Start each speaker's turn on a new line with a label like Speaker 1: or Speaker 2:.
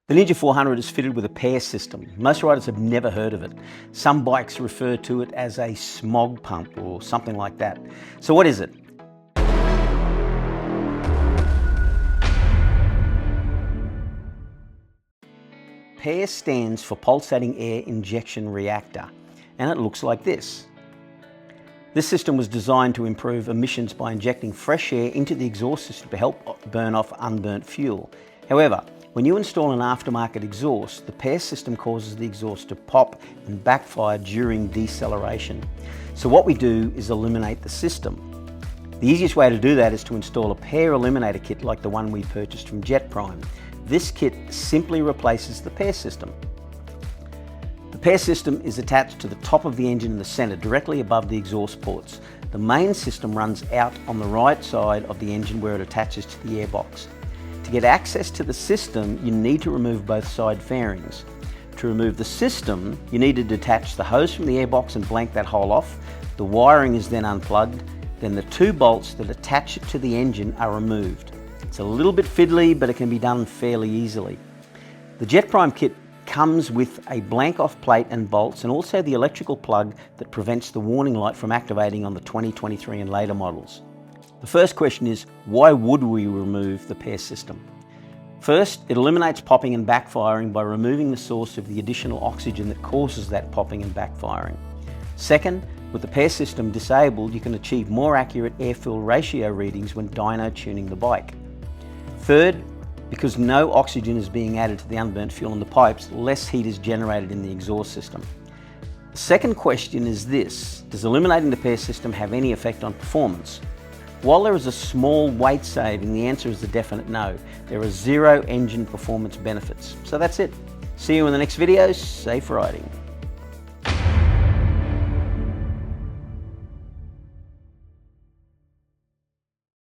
Speaker 1: The Ninja 400 is fitted with a pair system. Most riders have never heard of it. Some bikes refer to it as a smog pump or something like that. So what is it? PAIR stands for Pulsating Air Injection Reactor, and it looks like this. This system was designed to improve emissions by injecting fresh air into the exhaust system to help burn off unburnt fuel. However, when you install an aftermarket exhaust, the PAIR system causes the exhaust to pop and backfire during deceleration. So what we do is eliminate the system. The easiest way to do that is to install a PAIR Eliminator kit like the one we purchased from Jetprime. This kit simply replaces the PAIR system. The PAIR system is attached to the top of the engine in the centre, directly above the exhaust ports. The main system runs out on the right side of the engine where it attaches to the airbox. To get access to the system, you need to remove both side fairings. To remove the system, you need to detach the hose from the airbox and blank that hole off. The wiring is then unplugged. Then the two bolts that attach it to the engine are removed. It's a little bit fiddly, but it can be done fairly easily. The Jetprime kit comes with a blank off plate and bolts, and also the electrical plug that prevents the warning light from activating on the 2023 and later models. The first question is, why would we remove the PAIR system? First, it eliminates popping and backfiring by removing the source of the additional oxygen that causes that popping and backfiring. Second, with the PAIR system disabled, you can achieve more accurate air-fuel ratio readings when dyno tuning the bike. Third, because no oxygen is being added to the unburnt fuel in the pipes, less heat is generated in the exhaust system. The second question is this: does eliminating the PAIR system have any effect on performance? While there is a small weight saving, the answer is a definite no. There are zero engine performance benefits. So that's it. See you in the next video. Safe riding.